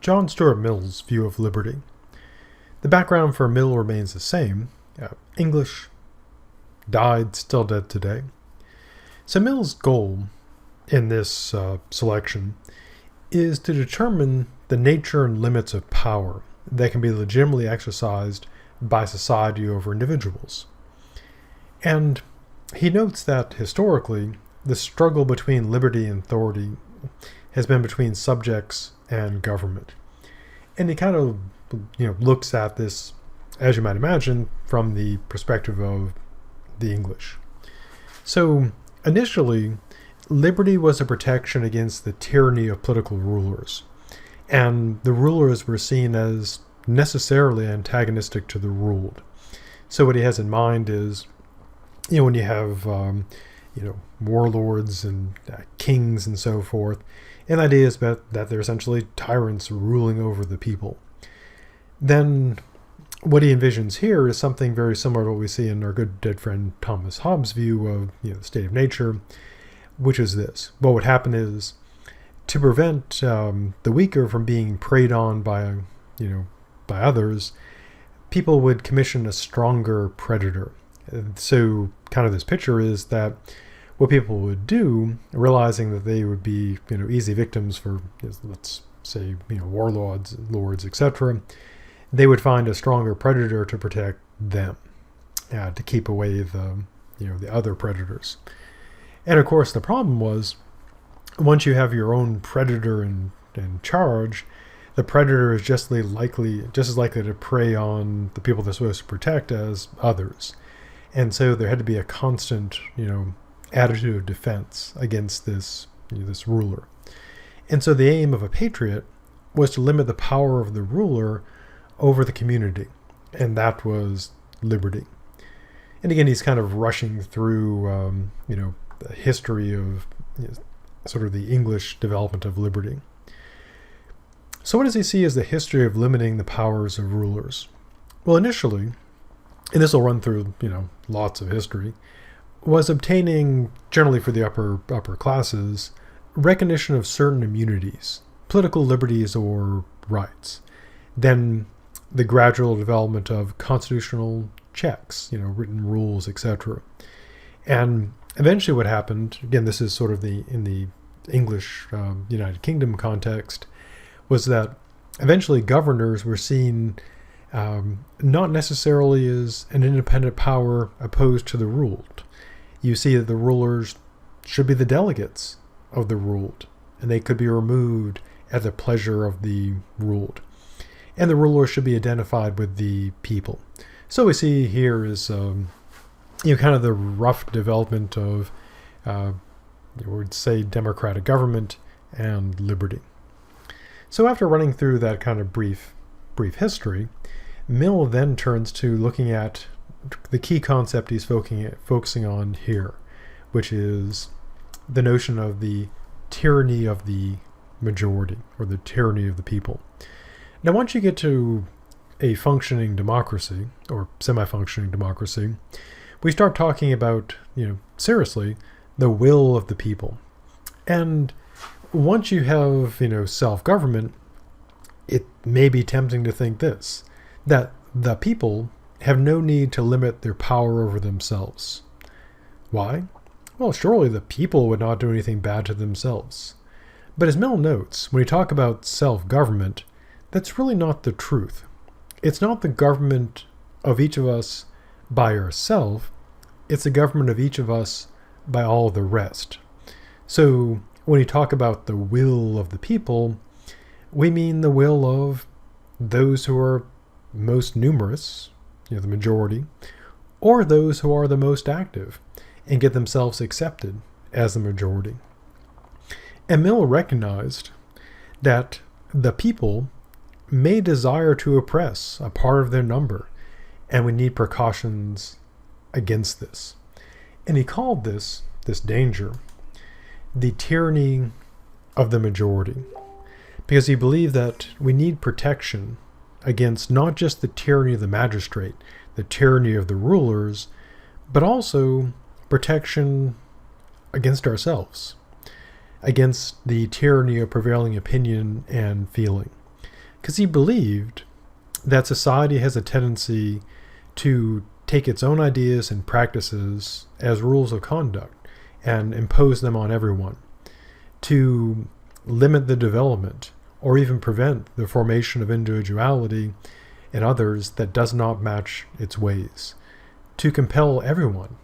John Stuart Mill's view of liberty. The background for Mill remains the same. English, died, still dead today. So Mill's goal in this selection is to determine the nature and limits of power that can be legitimately exercised by society over individuals. And he notes that historically, the struggle between liberty and authority has been between subjects and government. And he kind of looks at this, as you might imagine, from the perspective of the English. So initially, liberty was a protection against the tyranny of political rulers. And the rulers were seen as necessarily antagonistic to the ruled. So what he has in mind is, when you have, warlords and kings and so forth, and the idea is that they're essentially tyrants ruling over the people. Then what he envisions here is something very similar to what we see in our good dead friend Thomas Hobbes' view of the state of nature, which is this. What would happen is, to prevent the weaker from being preyed on by others, people would commission a stronger predator. So kind of this picture is that what people would do, realizing that they would be easy victims for, let's say, warlords, etc., they would find a stronger predator to protect them, to keep away the other predators. And of course, the problem was, once you have your own predator in charge, the predator is just as likely to prey on the people they're supposed to protect as others. And so there had to be a constant, attitude of defense against this ruler. And so the aim of a patriot was to limit the power of the ruler over the community, and that was liberty. And again, he's kind of rushing through, the history of sort of the English development of liberty. So what does he see as the history of limiting the powers of rulers? Well, initially, and this will run through, lots of history, was obtaining, generally for the upper classes, recognition of certain immunities, political liberties or rights. Then the gradual development of constitutional checks, written rules, etc. And eventually what happened, again, this is sort of in the English United Kingdom context, was that eventually governors were seen not necessarily as an independent power opposed to the ruled. You see that the rulers should be the delegates of the ruled, and they could be removed at the pleasure of the ruled. And the ruler should be identified with the people. So we see here is, kind of the rough development of, we'd say, democratic government and liberty. So after running through that kind of brief history, Mill then turns to looking at the key concept he's focusing on here, which is the notion of the tyranny of the majority, or the tyranny of the people. Now, once you get to a functioning democracy, or semi-functioning democracy, we start talking about, seriously, the will of the people. And once you have, self-government, it may be tempting to think this, that the people have no need to limit their power over themselves. Why? Well, surely the people would not do anything bad to themselves. But as Mill notes, when we talk about self-government, that's really not the truth. It's not the government of each of us by ourselves, it's the government of each of us by all the rest. So when we talk about the will of the people, we mean the will of those who are most numerous, the majority, or those who are the most active and get themselves accepted as the majority. And Mill recognized that the people may desire to oppress a part of their number, and we need precautions against this. And he called this danger the tyranny of the majority, because he believed that we need protection against not just the tyranny of the magistrate, the tyranny of the rulers, but also protection against ourselves, against the tyranny of prevailing opinion and feeling. because he believed that society has a tendency to take its own ideas and practices as rules of conduct and impose them on everyone, to limit the development or even prevent the formation of individuality in others that does not match its ways, to compel everyone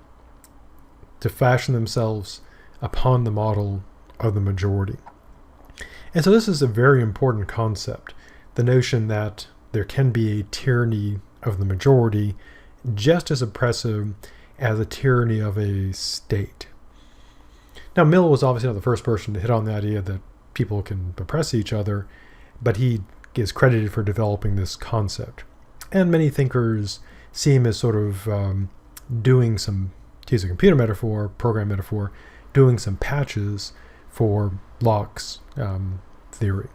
to fashion themselves upon the model of the majority. And so this is a very important concept, the notion that there can be a tyranny of the majority just as oppressive as a tyranny of a state. Now, Mill was obviously not the first person to hit on the idea that people can oppress each other, but he is credited for developing this concept. And many thinkers see him as sort of doing some, to use a computer metaphor, program metaphor, doing some patches for Locke's theory.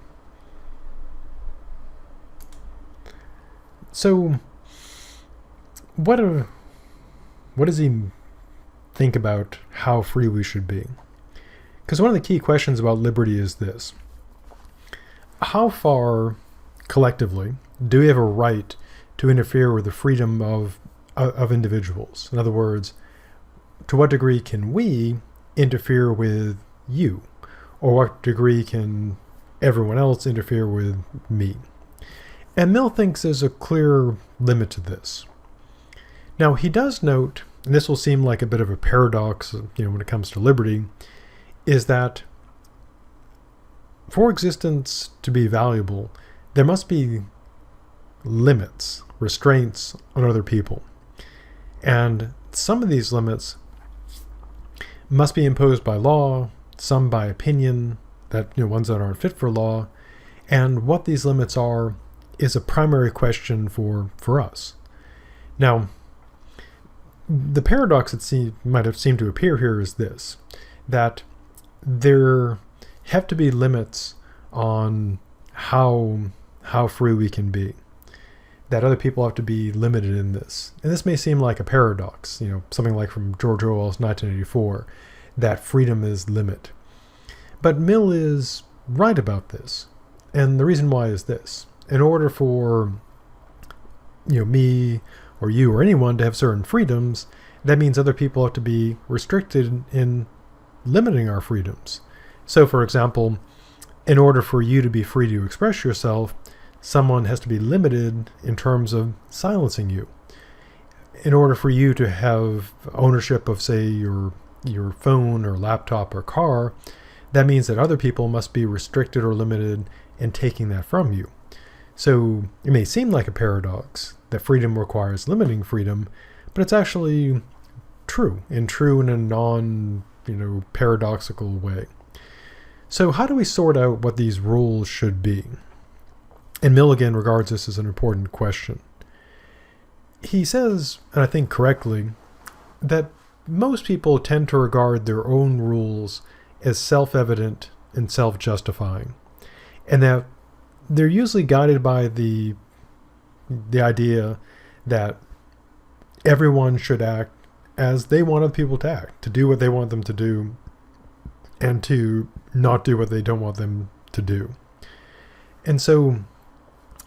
So, what does he think about how free we should be? Because one of the key questions about liberty is this: how far, collectively, do we have a right to interfere with the freedom of individuals? In other words, to what degree can we interfere with you? Or what degree can everyone else interfere with me? And Mill thinks there's a clear limit to this. Now, he does note, and this will seem like a bit of a paradox, when it comes to liberty, is that for existence to be valuable, there must be limits, restraints on other people. And some of these limits must be imposed by law, some by opinion, that ones that aren't fit for law. And what these limits are is a primary question for us. Now, the paradox that might have seemed to appear here is this: that there have to be limits on how free we can be, that other people have to be limited in this. And this may seem like a paradox, something like from George Orwell's 1984, that freedom is limit. But Mill is right about this. And the reason why is this: in order for me or you or anyone to have certain freedoms, that means other people have to be restricted in limiting our freedoms. So, for example, in order for you to be free to express yourself, someone has to be limited in terms of silencing you. In order for you to have ownership of, say, your phone or laptop or car, that means that other people must be restricted or limited in taking that from you. So it may seem like a paradox that freedom requires limiting freedom, but it's actually true in a non-paradoxical way. So how do we sort out what these rules should be? And Mill again regards this as an important question. He says, and I think correctly, that most people tend to regard their own rules as self-evident and self-justifying, and that they're usually guided by the idea that everyone should act as they want other people to act, to do what they want them to do, and to not do what they don't want them to do. And so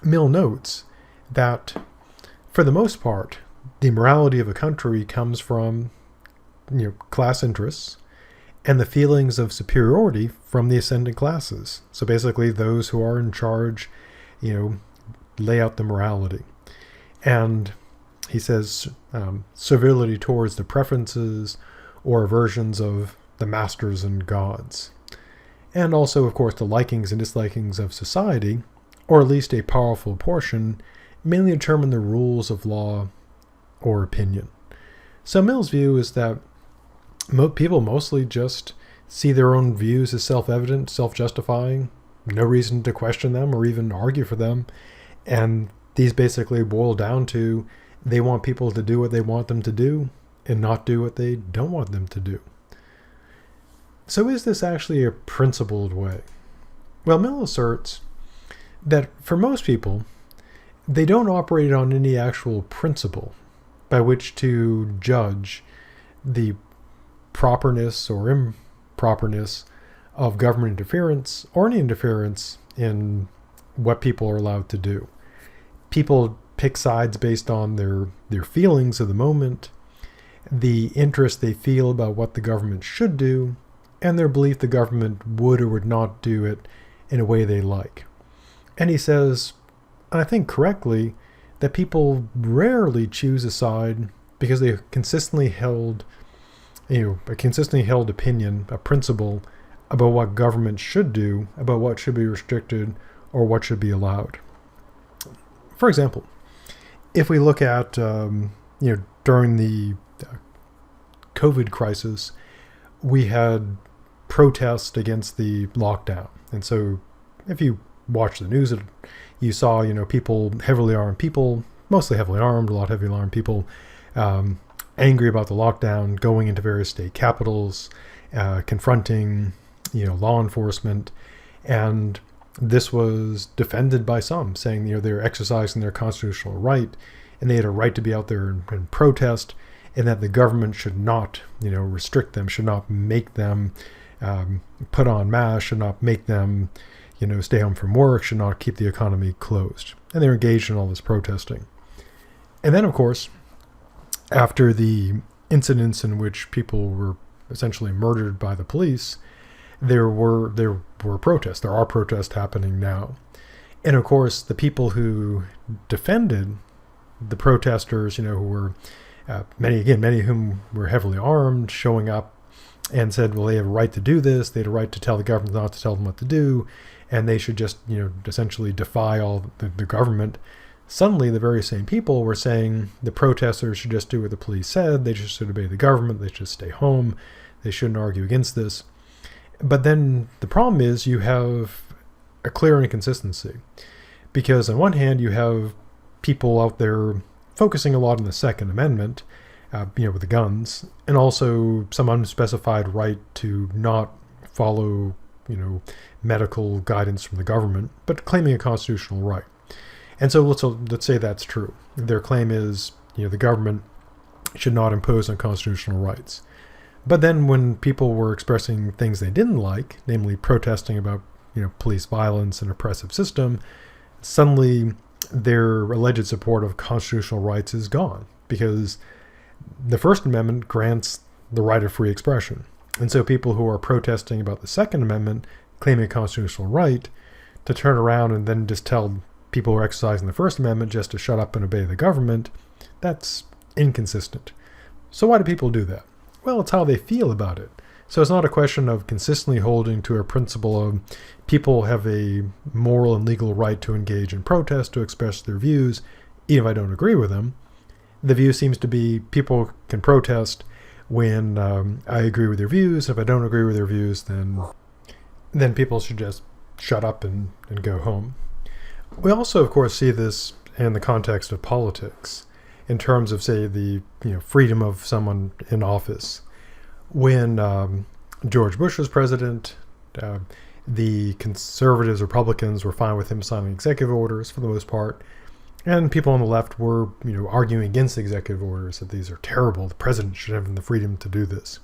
Mill notes that, for the most part, the morality of a country comes from class interests and the feelings of superiority from the ascendant classes. So basically those who are in charge, lay out the morality. And he says servility towards the preferences or aversions of the masters and gods. And also, of course, the likings and dislikings of society, or at least a powerful portion, mainly determine the rules of law or opinion. So Mill's view is that people mostly just see their own views as self-evident, self-justifying, no reason to question them or even argue for them. And these basically boil down to they want people to do what they want them to do and not do what they don't want them to do. So is this actually a principled way? Well, Mill asserts that for most people, they don't operate on any actual principle by which to judge the properness or improperness of government interference or any interference in what people are allowed to do. People pick sides based on their feelings of the moment, the interest they feel about what the government should do, and their belief the government would or would not do it in a way they like. And he says, and I think correctly, that people rarely choose a side because they consistently held, a consistently held opinion, a principle about what government should do, about what should be restricted or what should be allowed. For example, if we look at, during the COVID crisis, we had protests against the lockdown. And so if you watch the news, you saw, people, heavily armed people, mostly heavily armed, a lot of heavily armed people, angry about the lockdown, going into various state capitals, confronting, law enforcement. And this was defended by some, saying, they're exercising their constitutional right, and they had a right to be out there and protest, and that the government should not, restrict them, should not make them put on masks, should not make them, stay home from work, should not keep the economy closed. And they're engaged in all this protesting. And then, of course, after the incidents in which people were essentially murdered by the police, there were protests. There are protests happening now. And of course, the people who defended the protesters, who were many of whom were heavily armed, showing up and said, well, they have a right to do this. They had a right to tell the government not to tell them what to do. And they should just, essentially defy all the government. Suddenly, the very same people were saying the protesters should just do what the police said. They just should obey the government. They should stay home. They shouldn't argue against this. But then the problem is you have a clear inconsistency. Because on one hand, you have people out there focusing a lot on the Second Amendment, with the guns, and also some unspecified right to not follow, medical guidance from the government, but claiming a constitutional right. And so let's say that's true. Their claim is, the government should not impose on constitutional rights. But then when people were expressing things they didn't like, namely protesting about, police violence and oppressive system, suddenly their alleged support of constitutional rights is gone, because the First Amendment grants the right of free expression. And so people who are protesting about the Second Amendment, claiming a constitutional right, to turn around and then just tell people who are exercising the First Amendment just to shut up and obey the government, that's inconsistent. So why do people do that? Well, it's how they feel about it. So it's not a question of consistently holding to a principle of people have a moral and legal right to engage in protest, to express their views, even if I don't agree with them. The view seems to be people can protest when I agree with their views. If I don't agree with their views, then people should just shut up and go home. We also, of course, see this in the context of politics, in terms of, say, the freedom of someone in office. When George Bush was president, the conservatives, Republicans were fine with him signing executive orders for the most part. And people on the left were, arguing against executive orders, that these are terrible. The president should have the freedom to do this.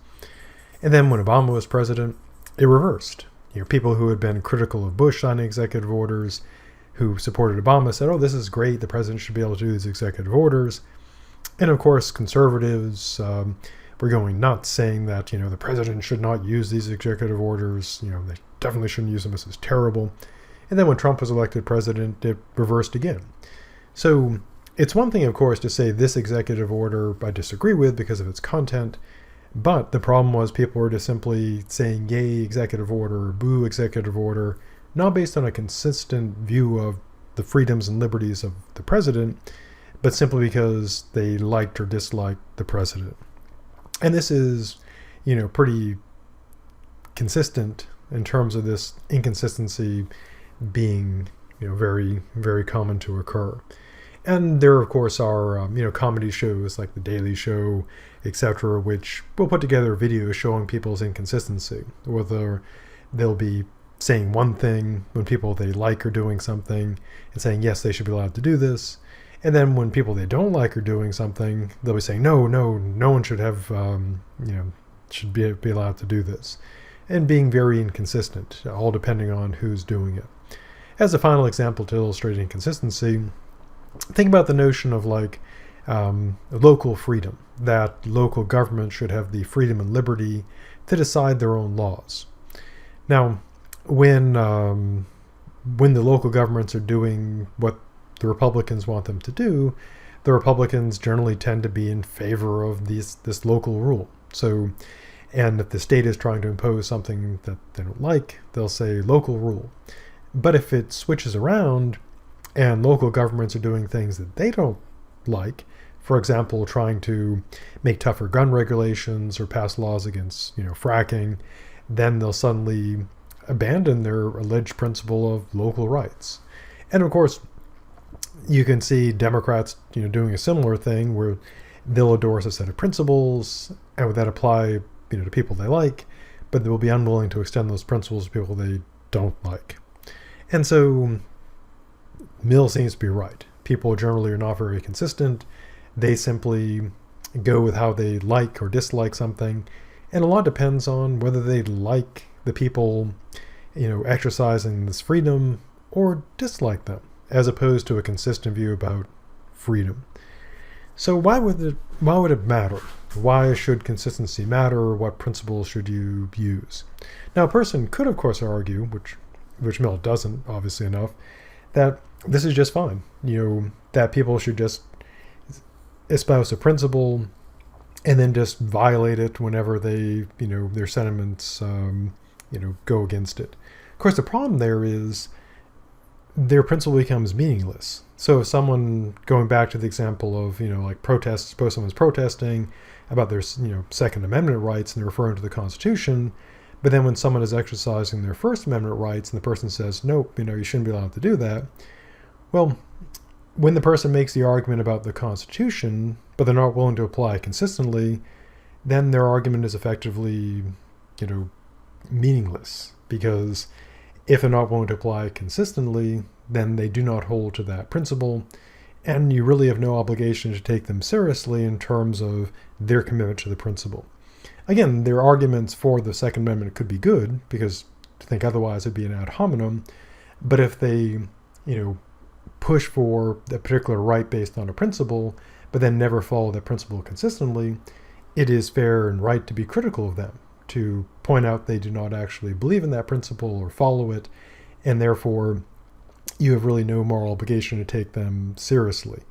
And then when Obama was president, it reversed. People who had been critical of Bush signing executive orders, who supported Obama, said, oh, this is great. The president should be able to do these executive orders. And of course, conservatives were going nuts, saying that, the president should not use these executive orders. They definitely shouldn't use them. This is terrible. And then when Trump was elected president, it reversed again. So it's one thing, of course, to say this executive order I disagree with because of its content, but the problem was people were just simply saying yay executive order, boo executive order, not based on a consistent view of the freedoms and liberties of the president, but simply because they liked or disliked the president. And this is, pretty consistent in terms of this inconsistency being, very, very common to occur. And there, of course, are, comedy shows like The Daily Show, etc., which will put together videos showing people's inconsistency, whether they'll be saying one thing when people they like are doing something and saying, yes, they should be allowed to do this. And then when people they don't like are doing something, they'll be saying, no one should have, should be allowed to do this. And being very inconsistent, all depending on who's doing it. As a final example to illustrate inconsistency, think about the notion of local freedom, that local government should have the freedom and liberty to decide their own laws. Now, when the local governments are doing what the Republicans want them to do, the Republicans generally tend to be in favor of this local rule. So, and if the state is trying to impose something that they don't like, they'll say local rule. But if it switches around and local governments are doing things that they don't like, for example, trying to make tougher gun regulations or pass laws against, fracking, then they'll suddenly abandon their alleged principle of local rights. And of course, you can see Democrats, doing a similar thing where they'll endorse a set of principles and would that apply, to people they like, but they will be unwilling to extend those principles to people they don't like. And so Mill seems to be right. People generally are not very consistent. They simply go with how they like or dislike something. And a lot depends on whether they like the people, exercising this freedom or dislike them, as opposed to a consistent view about freedom. So why would it matter? Why should consistency matter? What principles should you use? Now, a person could, of course, argue, which Mill doesn't, obviously enough, that this is just fine. That people should just espouse a principle and then just violate it whenever they, their sentiments, go against it. Of course, the problem there is their principle becomes meaningless. So if someone, going back to the example of, protests, suppose someone's protesting about their, Second Amendment rights and they're referring to the Constitution, but then when someone is exercising their First Amendment rights and the person says, nope, you shouldn't be allowed to do that. Well, when the person makes the argument about the Constitution, but they're not willing to apply it consistently, then their argument is effectively, meaningless. Because if they're not willing to apply it consistently, then they do not hold to that principle, and you really have no obligation to take them seriously in terms of their commitment to the principle. Again, their arguments for the Second Amendment could be good, because to think otherwise would be an ad hominem, but if they, push for a particular right based on a principle, but then never follow that principle consistently, it is fair and right to be critical of them, to point out they do not actually believe in that principle or follow it, and therefore you have really no moral obligation to take them seriously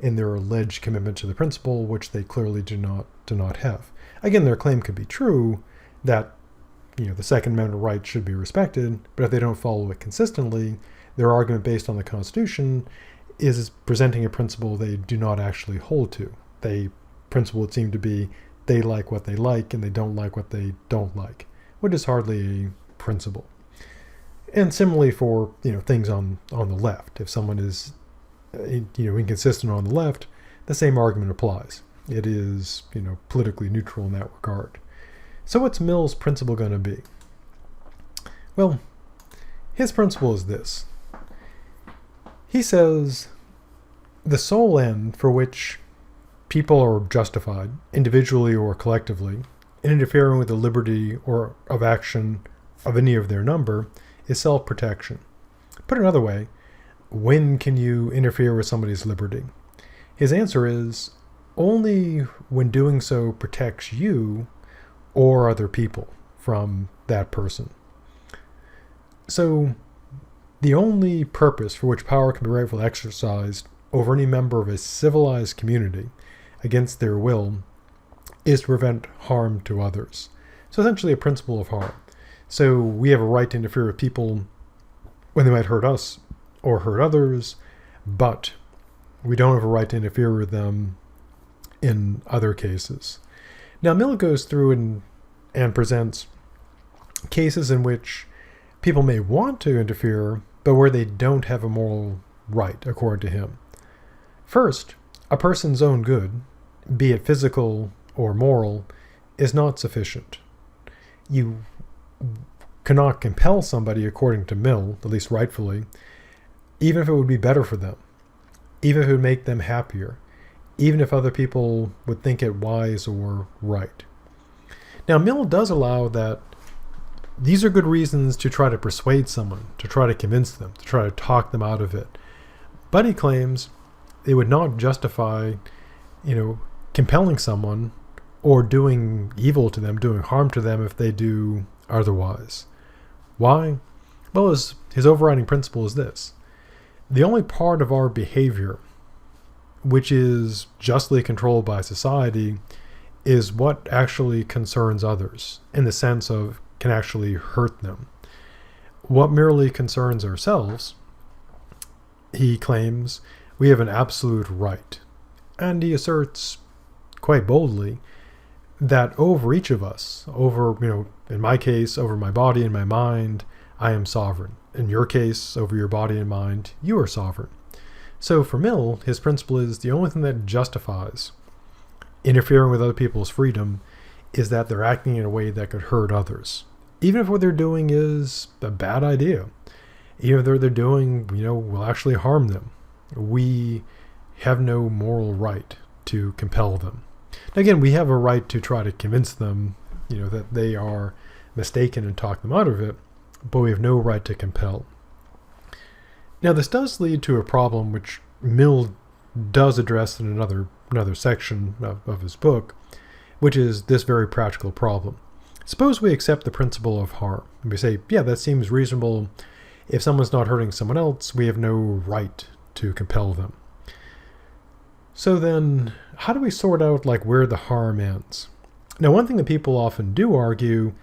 in their alleged commitment to the principle, which they clearly do not have. Again, their claim could be true that the Second Amendment rights should be respected, but if they don't follow it consistently, their argument based on the Constitution is presenting a principle they do not actually hold to. Principle would seem to be they like what they like and they don't like what they don't like, which is hardly a principle. And similarly for things on the left, if someone is inconsistent on the left, the same argument applies. It is politically neutral in that regard. So what's Mill's principle going to be? Well, his principle is this. He says the sole end for which people are justified, individually or collectively, in interfering with the liberty or of action of any of their number is self-protection. Put another way, when can you interfere with somebody's liberty? His answer is only when doing so protects you or other people from that person. So the only purpose for which power can be rightfully exercised over any member of a civilized community against their will is to prevent harm to others. So essentially a principle of harm. So we have a right to interfere with people when they might hurt us or hurt others, but we don't have a right to interfere with them in other cases. Now Mill goes through and presents cases in which people may want to interfere, but where they don't have a moral right, according to him. First, a person's own good, be it physical or moral, is not sufficient. You cannot compel somebody, according to Mill, at least rightfully, even if it would be better for them, even if it would make them happier, even if other people would think it wise or right. Now, Mill does allow that these are good reasons to try to persuade someone, to try to convince them, to try to talk them out of it. But he claims it would not justify, compelling someone or doing evil to them, doing harm to them if they do otherwise. Why? Well, his overriding principle is this. The only part of our behavior which is justly controlled by society is what actually concerns others, in the sense of can actually hurt them. What merely concerns ourselves, he claims, we have an absolute right. And he asserts quite boldly that over each of us, over, in my case, over my body and my mind, I am sovereign. In your case, over your body and mind, you are sovereign. So for Mill, his principle is the only thing that justifies interfering with other people's freedom is that they're acting in a way that could hurt others. Even if what they're doing is a bad idea. Even if they're doing, will actually harm them. We have no moral right to compel them. Now again, we have a right to try to convince them, that they are mistaken and talk them out of it, but we have no right to compel. Now this does lead to a problem which Mill does address in another section of his book, which is this very practical problem. Suppose we accept the principle of harm. And we say, yeah, that seems reasonable. If someone's not hurting someone else, we have no right to compel them. So then, how do we sort out where the harm ends? Now, one thing that people often do argue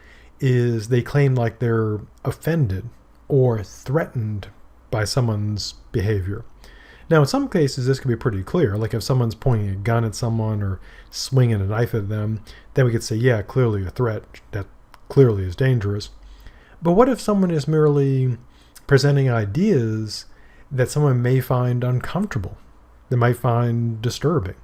is they claim they're offended or threatened by someone's behavior. Now, in some cases, this can be pretty clear. If someone's pointing a gun at someone or swinging a knife at them, then we could say, yeah, clearly a threat. That clearly is dangerous. But what if someone is merely presenting ideas that someone may find uncomfortable, they might find disturbing?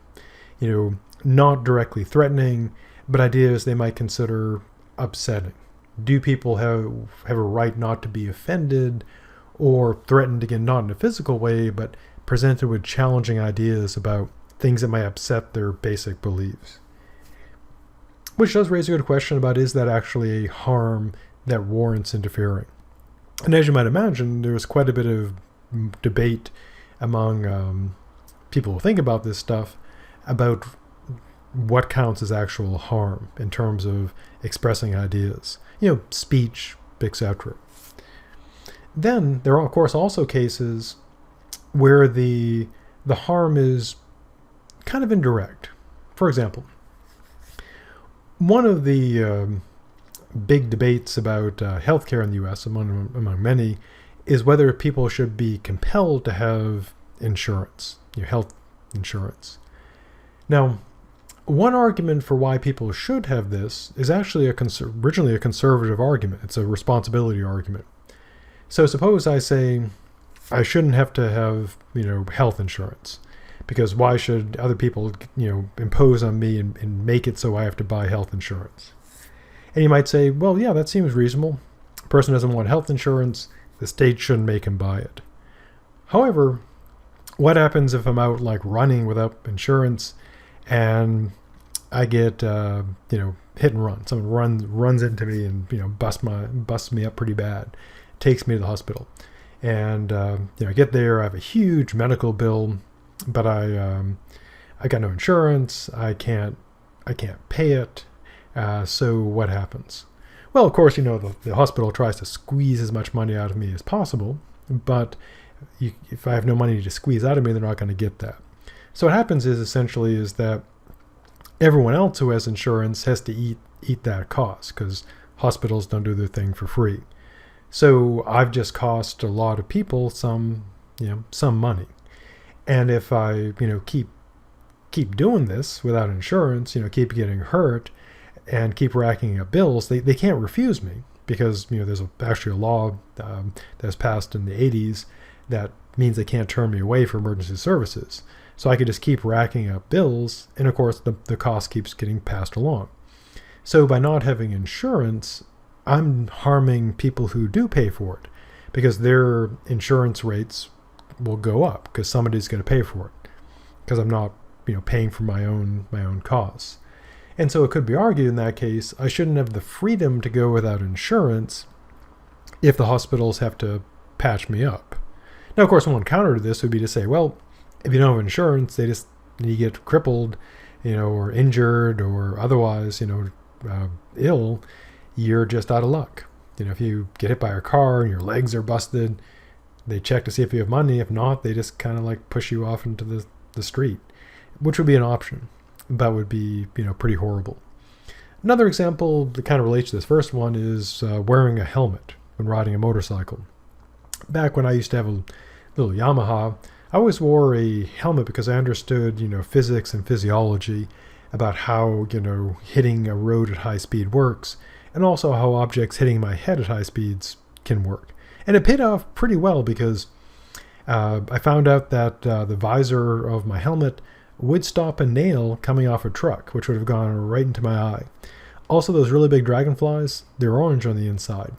Not directly threatening, but ideas they might consider upsetting. Do people have a right not to be offended or threatened, again, not in a physical way, but presented with challenging ideas about things that might upset their basic beliefs? Which does raise a good question about, is that actually a harm that warrants interfering? And as you might imagine, there's quite a bit of debate among people who think about this stuff about what counts as actual harm in terms of expressing ideas, speech, etc. Then there are, of course, also cases where the harm is kind of indirect. For example, one of the big debates about healthcare in the U.S., among many, is whether people should be compelled to have insurance, health insurance. Now, one argument for why people should have this is actually originally a conservative argument. It's a responsibility argument. So suppose I say I shouldn't have to have, health insurance, because why should other people, impose on me and make it so I have to buy health insurance? And you might say, well, yeah, that seems reasonable. A person doesn't want health insurance. The state shouldn't make him buy it. However, what happens if I'm out running without insurance and I get, hit and run? Someone runs into me and, busts me up pretty bad, takes me to the hospital. And, I get there, I have a huge medical bill, but I got no insurance. I can't pay it. So what happens? Well, of course, the hospital tries to squeeze as much money out of me as possible, but if I have no money to squeeze out of me, they're not going to get that. So what happens is that everyone else who has insurance has to eat that cost, because hospitals don't do their thing for free. So I've just cost a lot of people some money. And if I, keep doing this without insurance, keep getting hurt and keep racking up bills, they can't refuse me, because, there's actually a law that was passed in the 80s that means they can't turn me away for emergency services. So I could just keep racking up bills, and of course the cost keeps getting passed along. So by not having insurance, I'm harming people who do pay for it, because their insurance rates will go up because somebody's going to pay for it, because I'm not, paying for my own costs. And so it could be argued in that case, I shouldn't have the freedom to go without insurance if the hospitals have to patch me up. Now, of course, one counter to this would be to say, well, if you don't have insurance, you get crippled, or injured or otherwise, ill, you're just out of luck. If you get hit by a car and your legs are busted, they check to see if you have money. If not, they just kind of like push you off into the street, which would be an option, but would be, pretty horrible. Another example that kind of relates to this first one is wearing a helmet when riding a motorcycle. Back when I used to have a little Yamaha, I always wore a helmet because I understood, physics and physiology about how, hitting a road at high speed works, and also how objects hitting my head at high speeds can work. And it paid off pretty well because I found out that the visor of my helmet would stop a nail coming off a truck, which would have gone right into my eye. Also, those really big dragonflies, they're orange on the inside.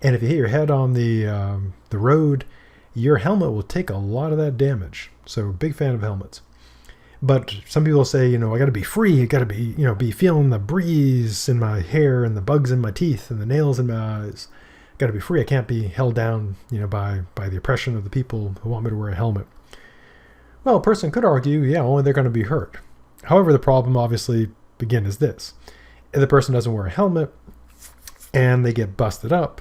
And if you hit your head on the road, your helmet will take a lot of that damage. So big fan of helmets. But some people say, I got to be free. I got to be feeling the breeze in my hair and the bugs in my teeth and the nails in my eyes. Got to be free. I can't be held down, by the oppression of the people who want me to wear a helmet. Well, a person could argue, only they're going to be hurt. However, the problem obviously, again, is this. If the person doesn't wear a helmet and they get busted up,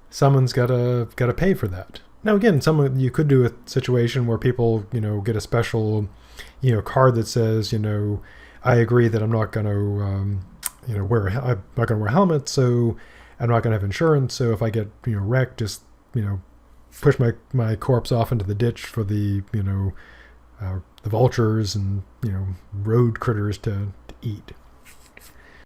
someone's got to pay for that. Now, again, you could do a situation where people, get a special, card that says, I agree that I'm not going to, I'm not going to wear a helmet, so I'm not going to have insurance. So if I get, wrecked, just, push my corpse off into the ditch for the, the vultures and, road critters to eat.